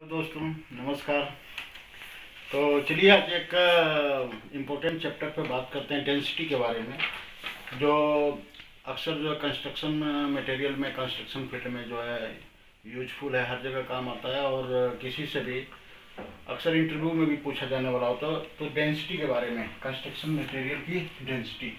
तो दोस्तों नमस्कार। तो चलिए आज एक इम्पोर्टेंट चैप्टर पे बात करते हैं डेंसिटी के बारे में, जो अक्सर जो कंस्ट्रक्शन मटेरियल में कंस्ट्रक्शन फील्ड में जो है यूजफुल है, हर जगह काम आता है और किसी से भी अक्सर इंटरव्यू में भी पूछा जाने वाला होता है। तो डेंसिटी के बारे में, कंस्ट्रक्शन मटेरियल की डेंसिटी।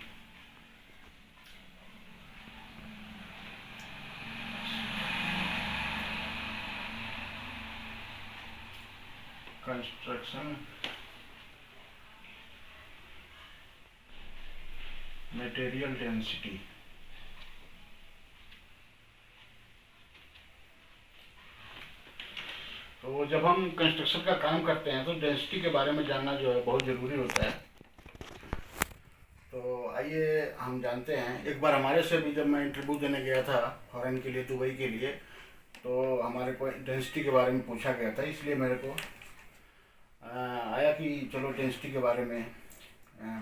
Construction material density. तो जब हम कंस्ट्रक्शन का काम करते हैं तो डेंसिटी के बारे में जानना जो है बहुत ज़रूरी होता है। तो आइए हम जानते हैं। एक बार हमारे से भी जब मैं इंटरव्यू देने गया था फॉरेन के लिए, दुबई के लिए, तो हमारे को डेंसिटी के बारे में पूछा गया था, इसलिए मेरे को आया कि चलो डेंसिटी के बारे में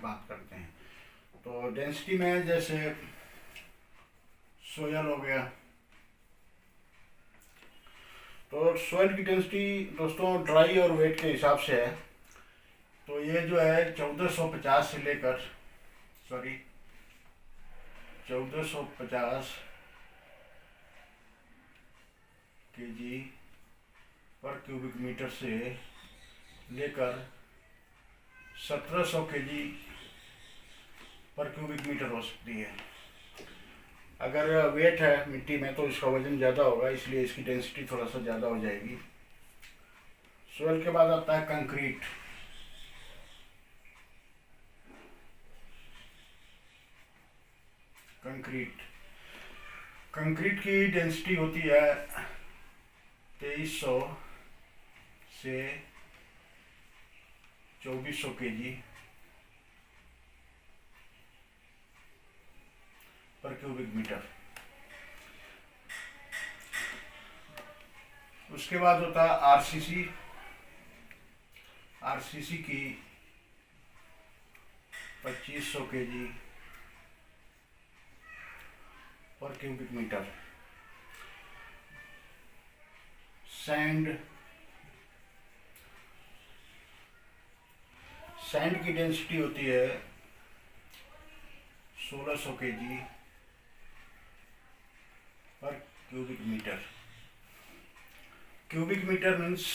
बात करते हैं। तो डेंसिटी में जैसे सोयल हो गया, तो सोयल की डेंसिटी दोस्तों ड्राई और वेट के हिसाब से है। तो ये जो है 1450 से लेकर 1450 केजी पर क्यूबिक मीटर से लेकर 1700 केजी पर क्यूबिक मीटर हो सकती है। अगर वेट है मिट्टी में तो इसका वजन ज़्यादा होगा, इसलिए इसकी डेंसिटी थोड़ा सा ज़्यादा हो जाएगी। सोयल के बाद आता है कंक्रीट। कंक्रीट की डेंसिटी होती है 2300 से 2400 केजी पर क्यूबिक मीटर। उसके बाद होता है आरसीसी। आरसीसी की 2500 केजी पर क्यूबिक मीटर। सैंड की डेंसिटी होती है 1600 केजी पर cubic metre. Cubic metre means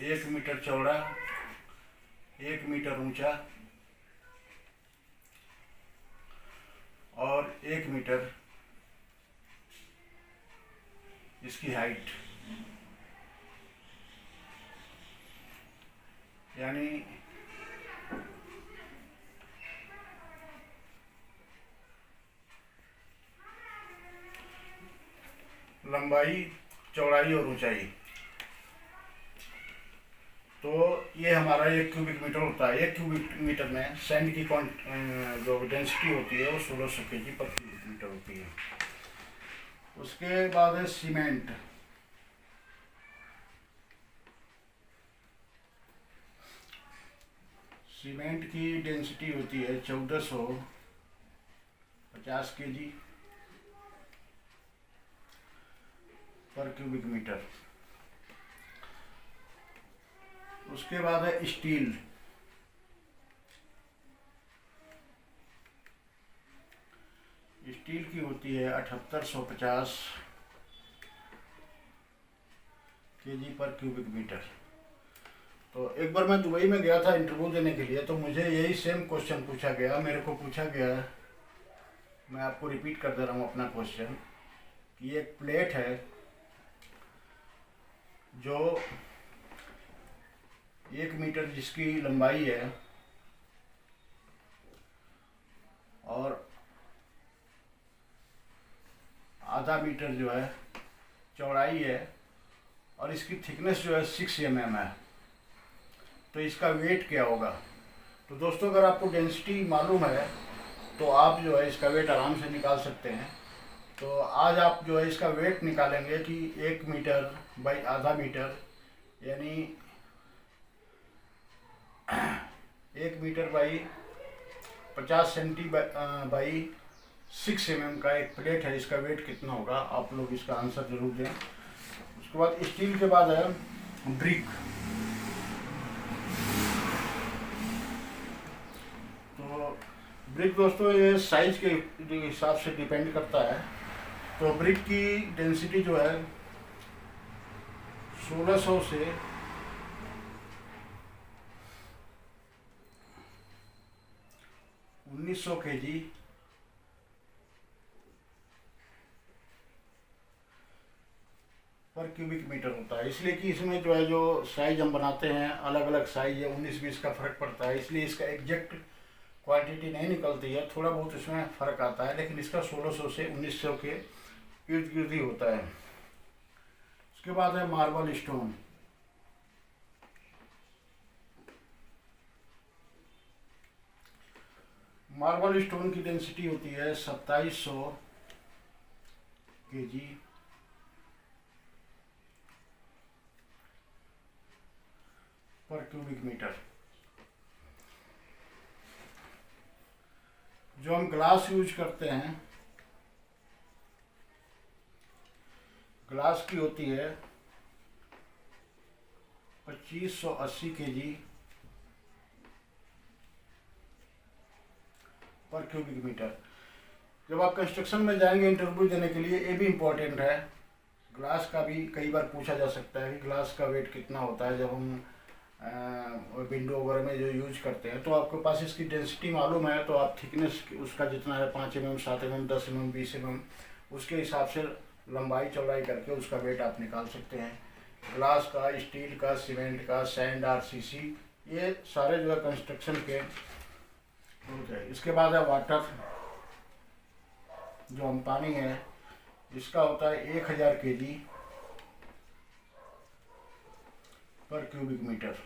एक मीटर चौड़ा, 1 मीटर ऊंचा और 1 मीटर इसकी हाइट, यानी लंबाई, चौड़ाई और ऊंचाई। तो ये हमारा 1 क्यूबिक मीटर होता है। 1 क्यूबिक मीटर में सैंड की जो डेंसिटी होती है वो 1600 केजी पर क्यूबिक मीटर होती है। उसके बाद है सीमेंट। सीमेंट की डेंसिटी होती है 1450 केजी पर क्यूबिक मीटर। उसके बाद है स्टील। स्टील की होती है 7850 केजी पर क्यूबिक मीटर। तो एक बार मैं दुबई में गया था इंटरव्यू देने के लिए, तो मुझे यही सेम क्वेश्चन पूछा गया। मेरे को पूछा गया, मैं आपको रिपीट कर दे रहा हूँ अपना क्वेश्चन, कि एक प्लेट है जो 1 मीटर जिसकी लंबाई है और आधा मीटर जो है चौड़ाई है और इसकी थिकनेस जो है 6 mm है। तो इसका वेट क्या होगा? तो दोस्तों अगर आपको डेंसिटी मालूम है तो आप जो है इसका वेट आराम से निकाल सकते हैं। तो आज आप जो है इसका वेट निकालेंगे कि 1 मीटर बाई आधा मीटर, यानी 1 metre by 50 centi by 6 mm का एक प्लेट है, इसका वेट कितना होगा? आप लोग इसका आंसर जरूर दें। उसके बाद स्टील के बाद है ब्रिक। तो ब्रिक दोस्तों ये साइज के हिसाब से डिपेंड करता है। तो ब्रिक की डेंसिटी जो है 1600 से 1900 kg पर क्यूबिक मीटर होता है। इसलिए कि इसमें जो है जो साइज हम बनाते हैं अलग अलग साइज है, 19-20 का फर्क पड़ता है, इसलिए इसका एग्जैक्ट क्वांटिटी नहीं निकलती है, थोड़ा बहुत इसमें फ़र्क आता है, लेकिन इसका 1600 से 1900 के इर्द गिर्द ही होता है। उसके बाद है मार्बल स्टोन। मार्बल स्टोन की डेंसिटी होती है 2700 kg पर क्यूबिक मीटर। जो हम ग्लास यूज करते हैं, ग्लास की होती है 2580 kg पर क्यूबिक मीटर। जब आप कंस्ट्रक्शन में जाएंगे इंटरव्यू देने के लिए, ये भी इम्पोर्टेंट है, ग्लास का भी कई बार पूछा जा सकता है कि ग्लास का वेट कितना होता है जब हम विंडो वगैरह में जो यूज करते हैं। तो आपके पास इसकी डेंसिटी मालूम है तो आप थिकनेस उसका जितना है 5 mm, 7 mm, 10 mm, 20 mm, उसके हिसाब से लंबाई चौड़ाई करके उसका वेट आप निकाल सकते हैं। ग्लास का, स्टील का, सीमेंट का, सैंड, RCC, ये सारे जो है कंस्ट्रक्शन के होते हैं। इसके बाद है वाटर, जो हम पानी है, इसका होता है 1000 kg पर क्यूबिक मीटर।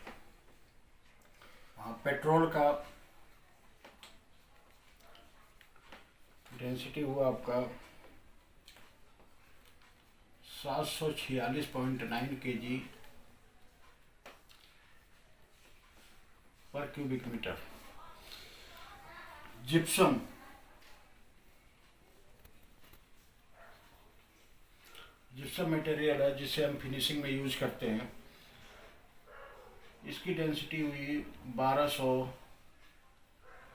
पेट्रोल का डेंसिटी हुआ आपका 746.9 kg पर cubic metre. Gypsum, gypsum material है जिसे हम फिनिशिंग में यूज करते हैं। इसकी डेंसिटी हुई 1200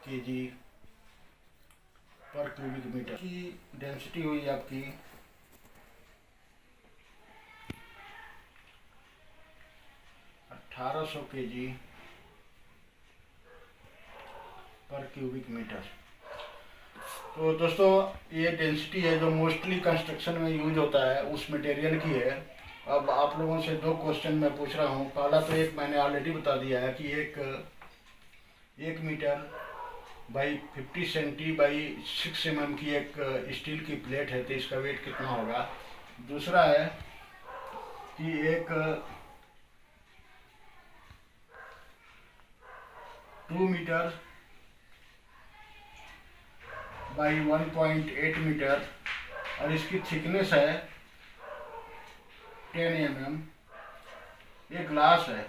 kg पर क्यूबिक मीटर। की डेंसिटी हुई आपकी 1800 kg पर क्यूबिक मीटर। तो दोस्तों ये डेंसिटी है जो मोस्टली कंस्ट्रक्शन में यूज होता है उस मटेरियल की है। अब आप लोगों से 2 क्वेश्चन मैं पूछ रहा हूँ। पहला तो एक मैंने ऑलरेडी बता दिया है कि 1 metre by 50 centi by 6 mm की एक स्टील की प्लेट है, तो इसका वेट कितना होगा। दूसरा है कि एक 2 मीटर बाई 1.8 मीटर और इसकी थिकनेस है 10 mm, ये ग्लास है।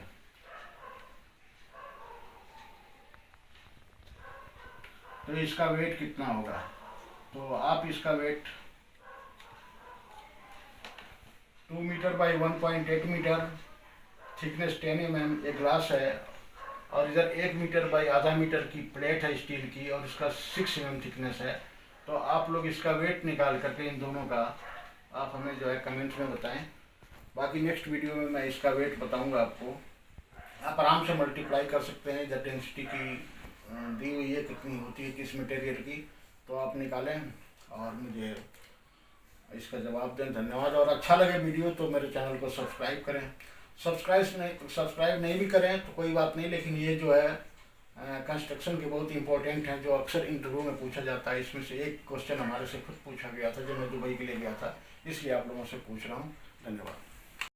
तो इसका वेट कितना होगा? तो आप इसका weight 2 metre by 1.8 metre, thickness 10 mm, ये ग्लास है, और इधर 1 मीटर बाई आधा मीटर की प्लेट है स्टील की और इसका 6 mm थिकनेस है। तो आप लोग इसका वेट निकाल करके इन दोनों का आप हमें जो है कमेंट्स में बताएं। बाकी नेक्स्ट वीडियो में मैं इसका वेट बताऊंगा आपको। आप आराम से मल्टीप्लाई कर सकते हैं, इधर डेंसिटी की दी हुई है कितनी होती है किस मटेरियल की, तो आप निकालें और मुझे इसका जवाब दें। धन्यवाद। और अच्छा लगे वीडियो तो मेरे चैनल को सब्सक्राइब करें। सब्सक्राइब नहीं भी करें तो कोई बात नहीं, लेकिन ये जो है कंस्ट्रक्शन के बहुत इंपॉर्टेंट हैं जो अक्सर इंटरव्यू में पूछा जाता है। इसमें से एक क्वेश्चन हमारे से खुद पूछा गया था जब मैं दुबई के लिए गया था, इसलिए आप लोगों से पूछ रहा हूँ। धन्यवाद।